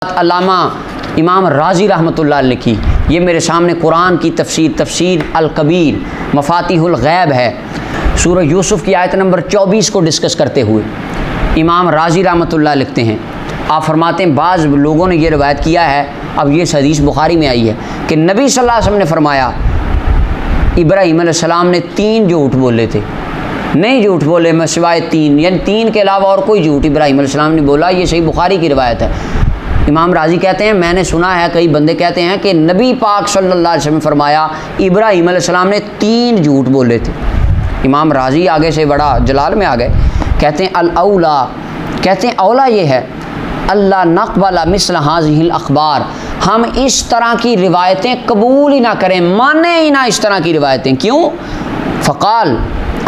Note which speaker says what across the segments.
Speaker 1: बात अल्लामा इमाम राजी रहमतुल्लाह अलैह लिखी। ये मेरे सामने कुरान की तफसीर अल कबीर मफातिहुल गैब है, सूरह यूसुफ की आयत नंबर 24 को डिस्कस करते हुए इमाम राजी रहमतुल्लाह लिखते हैं, आप फरमाते हैं बाज़ लोगों ने ये रिवायत किया है, अब ये हदीस बुखारी में आई है कि नबी सल्लल्लाहु अलैहि वसल्लम ने फरमाया इब्राहीम अलैहिस्सलाम ने 3 झूठ बोले थे, नहीं झूठ बोले मैं सिवाय 3, यानी 3 के अलावा और कोई झूठ इब्राहीम अलैहिस्सलाम ने बोला। ये सही बुखारी की रिवायत है। इमाम राजी कहते हैं मैंने सुना है, कई बंदे कहते हैं कि नबी पाक सल्लल्लाहु अलैहि वसल्लम ने फरमाया इब्राहीम अलैहिस्सलाम ने 3 झूठ बोले थे। इमाम राजी आगे से बड़ा जलाल में आ गए, कहते हैं अल औला, कहते हैं औला ये है अल्लाह नक़बला मिस्ल हाज़िहिल अख़बार, हम इस तरह की रिवायतें कबूल ही ना करें, माने ही ना इस तरह की रिवायतें। क्यों? फ़क़ाल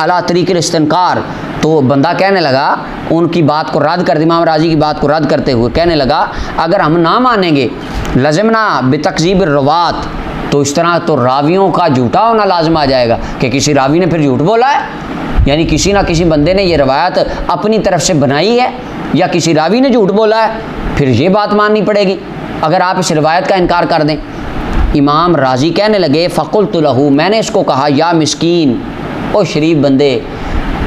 Speaker 1: अला तरीक़िल इस्तनकार, तो बंदा कहने लगा, उनकी बात को रद्द कर, इमाम राजी की बात को रद्द करते हुए कहने लगा अगर हम ना मानेंगे लज़मना बेतकज़ीब रवात, तो इस तरह तो रावियों का झूठा होना लाजम आ जाएगा कि किसी रावी ने फिर झूठ बोला है, यानी किसी ना किसी बंदे ने ये रवायत अपनी तरफ से बनाई है या किसी रावी ने झूठ बोला है, फिर ये बात माननी पड़ेगी अगर आप इस रवायत का इनकार कर दें। इमाम राजी कहने लगे फ़क़ुल्तु लहू, मैंने इसको कहा या मिस्कीन, ओ शरीफ बंदे,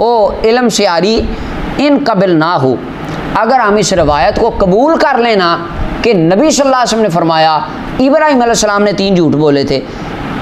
Speaker 1: ओ इल्म से आरी इन कबिल ना हो, अगर हम इस रवायत को कबूल कर लेना कि नबी सल्लल्लाहु अलैहि वसल्लम ने फरमाया इब्राहीम अलैहिस्सलाम ने 3 झूठ बोले थे,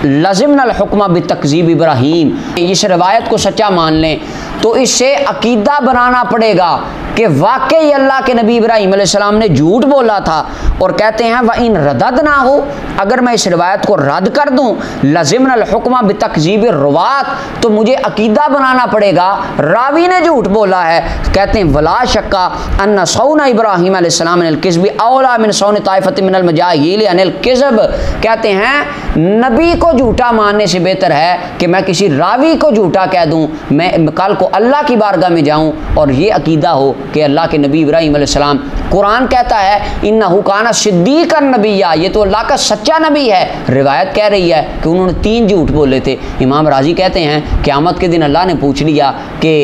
Speaker 1: लज़िमनल हुक्मा बितकज़ीब इब्राहीम, इस रवायत को सच्चा मान लें तो इससे अकीदा बनाना पड़ेगा कि वाकई अल्लाह के नबी इब्राहीम अलैहिस्सलाम ने झूठ बोला था। और कहते हैं व इन रदद ना हो, अगर मैं इस रवायत को रद्द कर दूं लज़िमनल हुक्मा बितकज़ीब रवात, तो मुझे अकीदा बनाना पड़ेगा रावी ने झूठ बोला है। कहते हैं वला शक्का अन्ना सौना इब्राहीम अलैहिस्सलाम अनिल किज़्ब औला मिन सौन ताइफत मिनल मजाहिल अनिल किज़्ब, कहते हैं नबी को झूठा मानने से बेहतर है कि मैं किसी रावी को झूठा कह दूं, मैं कल को अल्लाह की बारगाह में जाऊं और ये अकीदा हो कि अल्लाह के नबी इब्राहीम अलैहिस्सलाम, कुरान कहता है इन्नहु काना सिद्दीक़न नबिय्या, ये तो अल्लाह का सच्चा नबी है, रिवायत कह रही है कि उन्होंने 3 झूठ बोले थे। इमाम राजी कहते हैं क़यामत के दिन अल्लाह ने पूछ लिया कि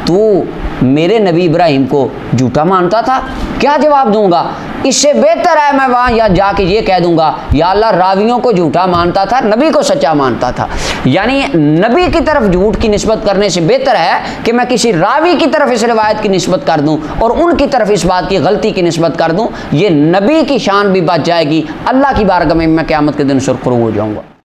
Speaker 1: तू मेरे नबी इब्राहीम को झूठा मानता था, क्या जवाब दूंगा? इससे बेहतर है मैं वहाँ या जाके ये कह दूंगा या अल्लाह रावियों को झूठा मानता था, नबी को सच्चा मानता था। यानी नबी की तरफ झूठ की निस्बत करने से बेहतर है कि मैं किसी रावी की तरफ इस रिवायत की निस्बत कर दूं और उनकी तरफ इस बात की गलती की निस्बत कर दूं, ये नबी की शान भी बच जाएगी, अल्लाह की बारगाह में मैं क़यामत के दिन सुरखरू हो जाऊँगा।